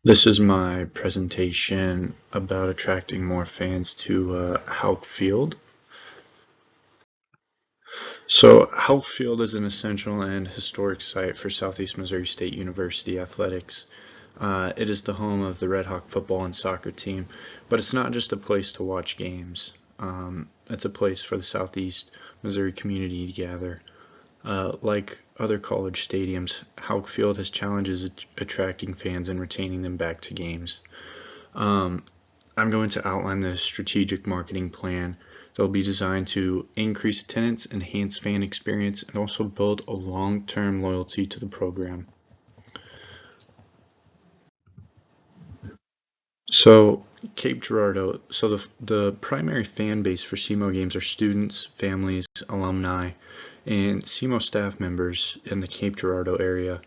This is my presentation about attracting more fans to Houck Field. So Houck Field is an essential and historic site for Southeast Missouri State University athletics. It is the home of the Red Hawk football and soccer team, but it's not just a place to watch games. It's a place for the Southeast Missouri community to gather. Like other college stadiums, Houck Field has challenges attracting fans and retaining them back to games. Um, I'm going to outline the strategic marketing plan that will be designed to increase attendance, enhance fan experience, and also build a long-term loyalty to the program. So, Cape Girardeau, so the primary fan base for SEMO games are students, families, alumni, and SEMO staff members in the Cape Girardeau area.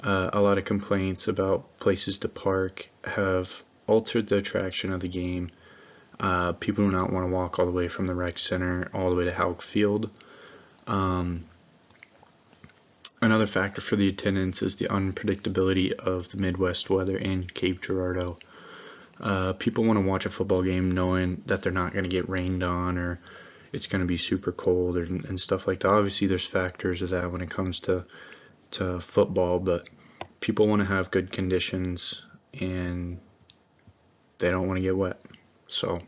A lot of complaints about places to park have altered the attraction of the game. People do not want to walk all the way from the rec center all the way to Houck Field. Um, Another factor for the attendance is the unpredictability of the Midwest weather in Cape Girardeau. People want to watch a football game knowing that they're not going to get rained on or it's going to be super cold and stuff like that. Obviously, there's factors of that when it comes to football, but people want to have good conditions and they don't want to get wet. So,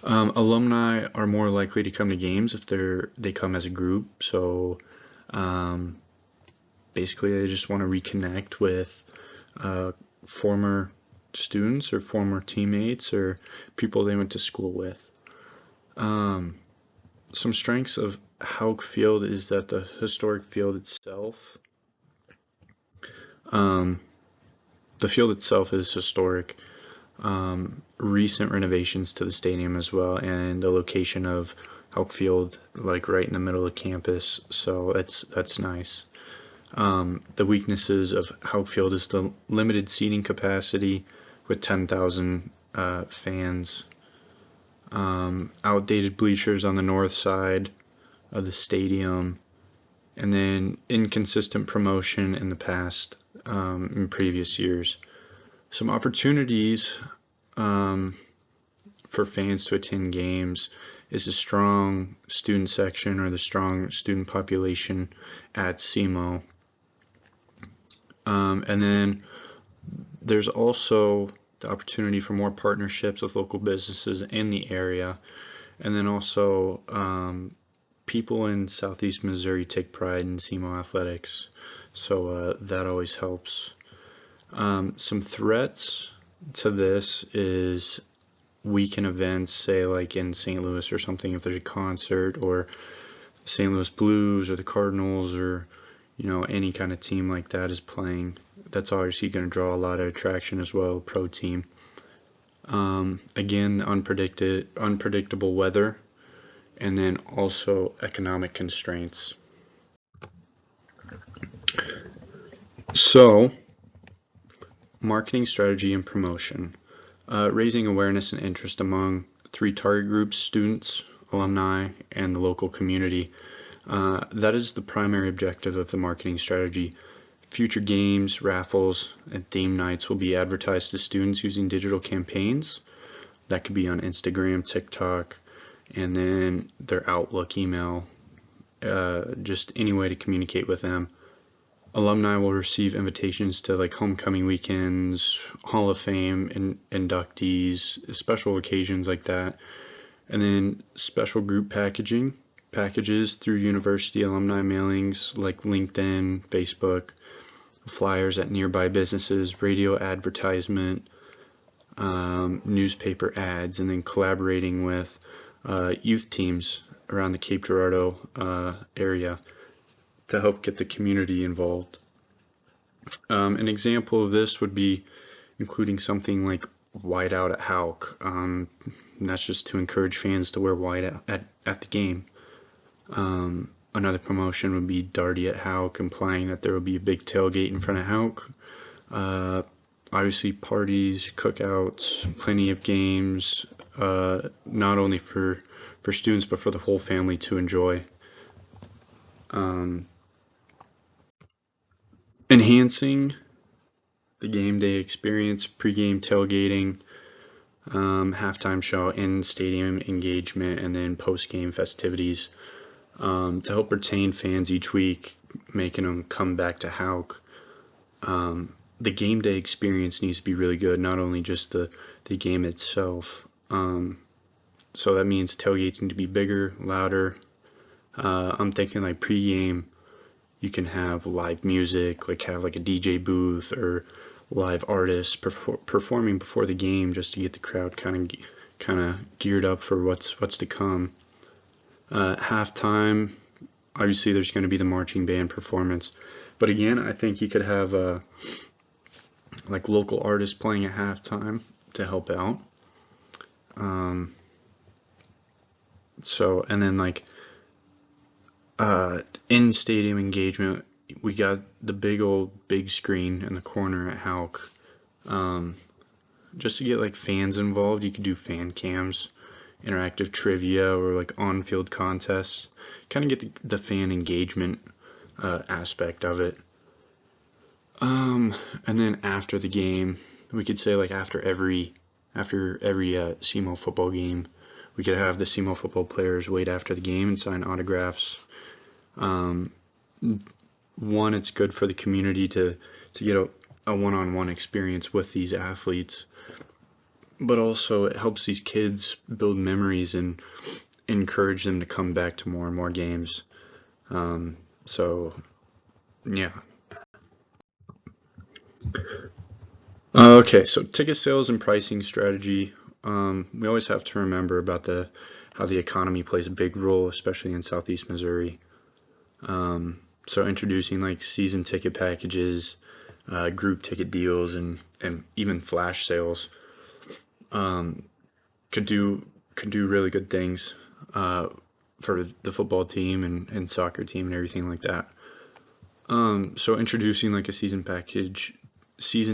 alumni are more likely to come to games if they come as a group. So, um, basically, they just want to reconnect with former students or former teammates or people they went to school with. Some strengths of Houck Field is that the historic field itself, um, the field itself is historic. Recent renovations to the stadium as well, and the location of Houck Field, like right in the middle of campus, so that's nice. The weaknesses of Houck Field is the limited seating capacity with 10,000 fans. Outdated bleachers on the north side of the stadium, and then inconsistent promotion in the past, in previous years. Some opportunities for fans to attend games is a strong student section or the strong student population at SEMO. And then there's also the opportunity for more partnerships with local businesses in the area. And then also people in Southeast Missouri take pride in SEMO athletics, so that always helps. Some threats to this is weekend events, say like in St. Louis or something, if there's a concert, or St. Louis Blues or the Cardinals or any kind of team like that is playing. That's obviously going to draw a lot of attraction as well, pro team. Again, unpredictable weather, and then also economic constraints. So, marketing strategy and promotion. Raising awareness and interest among three target groups: students, alumni, and the local community. That is the primary objective of the marketing strategy. Future games, raffles, and theme nights will be advertised to students using digital campaigns. That could be on Instagram, TikTok, and then their Outlook email, just any way to communicate with them. Alumni will receive invitations to like homecoming weekends, Hall of Fame inductees, special occasions like that. And then special group packages through university alumni mailings like LinkedIn, Facebook, flyers at nearby businesses, radio advertisement, newspaper ads, and then collaborating with youth teams around the Cape Girardeau area to help get the community involved. An example of this would be including something like white out at Houck. That's just to encourage fans to wear white at the game. Another promotion would be Darty at Houck, implying that there will be a big tailgate in front of Houck. Obviously parties, cookouts, plenty of games, not only for students but for the whole family to enjoy. Enhancing the game day experience, pregame tailgating, halftime show, in-stadium engagement, and then post-game festivities to help retain fans each week, making them come back to Houck. The game day experience needs to be really good, not only just the game itself. So that means tailgates need to be bigger, louder. I'm thinking like pregame, you can have live music, like have like a DJ booth or live artists performing before the game, just to get the crowd kind of geared up for what's to come. Halftime, obviously there's going to be the marching band performance, but again, I think you could have like local artists playing at halftime to help out. And then like in stadium engagement, we got the big screen in the corner at Houck. Just to get like fans involved, you could do fan cams, interactive trivia, or like on-field contests. Kind of get the fan engagement aspect of it. And then after the game, we could say like after every SEMO football game, we could have the SEMO football players wait after the game and sign autographs. One, it's good for the community to get a one-on-one experience with these athletes, but also it helps these kids build memories and encourage them to come back to more and more games. So yeah. Okay, so ticket sales and pricing strategy. We always have to remember about how the economy plays a big role, especially in Southeast Missouri. So introducing like season ticket packages, group ticket deals, and even flash sales could do really good things for the football team and soccer team and everything like that. So introducing like a season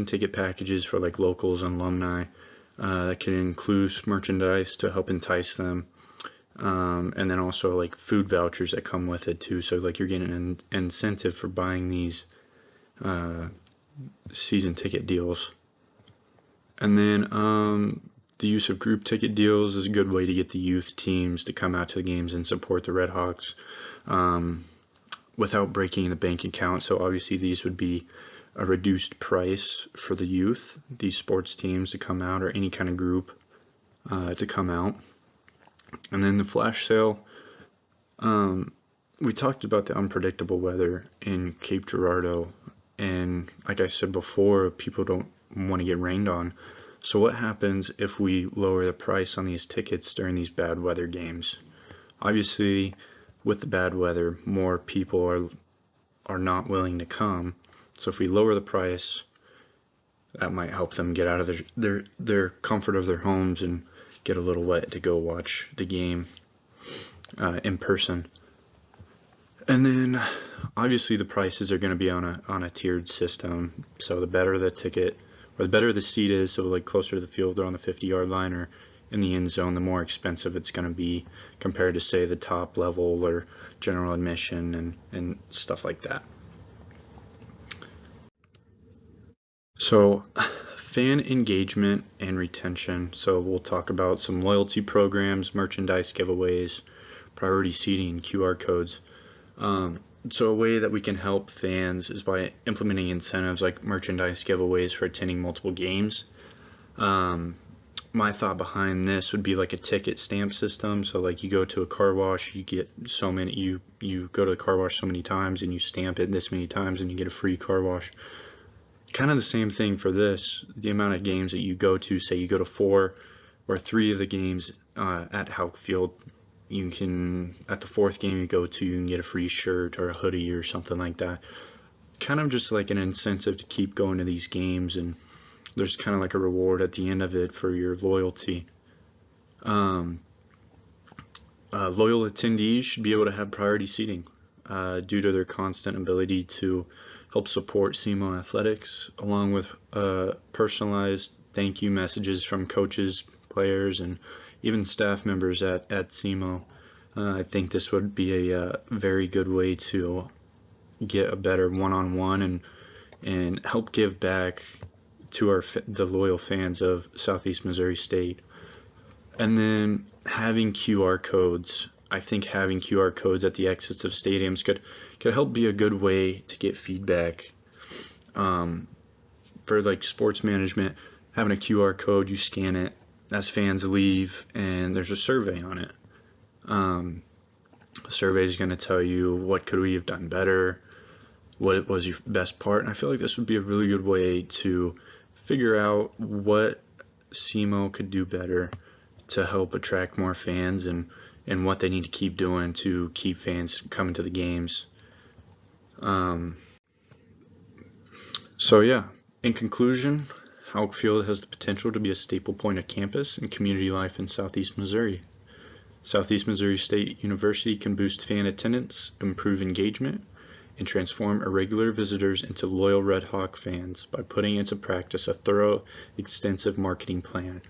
ticket packages for like locals and alumni that can include merchandise to help entice them. And then also like food vouchers that come with it too. So like you're getting an incentive for buying these season ticket deals. And then the use of group ticket deals is a good way to get the youth teams to come out to the games and support the Red Hawks without breaking the bank account. So obviously these would be a reduced price for the youth, these sports teams to come out, or any kind of group to come out. And then the flash sale, we talked about the unpredictable weather in Cape Girardeau, and like I said before, people don't want to get rained on. So what happens if we lower the price on these tickets during these bad weather games? Obviously, with the bad weather, more people are not willing to come. So if we lower the price, that might help them get out of their comfort of their homes and get a little wet to go watch the game in person. And then obviously the prices are going to be on a tiered system. So the better the ticket, or the better the seat is, so like closer to the field or on the 50-yard line or in the end zone, the more expensive it's going to be compared to say the top level or general admission and stuff like that. So fan engagement and retention. So we'll talk about some loyalty programs, merchandise giveaways, priority seating, and QR codes. So a way that we can help fans is by implementing incentives like merchandise giveaways for attending multiple games. My thought behind this would be like a ticket stamp system. So like you go to a car wash, you get so many, you go to the car wash so many times and you stamp it this many times and you get a free car wash. Kind of the same thing for this. The amount of games that you go to, say you go to 4 or 3 of the games at Houck Field, you can, at the 4th game you go to, you can get a free shirt or a hoodie or something like that. Kind of just like an incentive to keep going to these games, and there's kind of like a reward at the end of it for your loyalty. Loyal attendees should be able to have priority seating due to their constant ability to help support SEMO athletics, along with personalized thank you messages from coaches, players, and even staff members at SEMO. I think this would be a very good way to get a better one-on-one and help give back to the loyal fans of Southeast Missouri State. And then having QR codes. I think having QR codes at the exits of stadiums could help be a good way to get feedback. For like sports management, having a QR code, you scan it as fans leave, and there's a survey on it. The survey is going to tell you what could we have done better, what was your best part, and I feel like this would be a really good way to figure out what SEMO could do better to help attract more fans, and what they need to keep doing to keep fans coming to the games. So yeah, in conclusion, Houck Field has the potential to be a staple point of campus and community life in Southeast Missouri. Southeast Missouri State University can boost fan attendance, improve engagement, and transform irregular visitors into loyal Red Hawk fans by putting into practice a thorough, extensive marketing plan.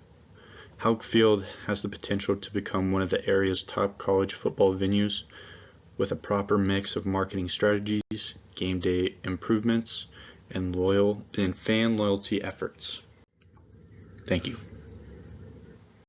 Houck Field has the potential to become one of the area's top college football venues with a proper mix of marketing strategies, game day improvements, and fan loyalty efforts. Thank you.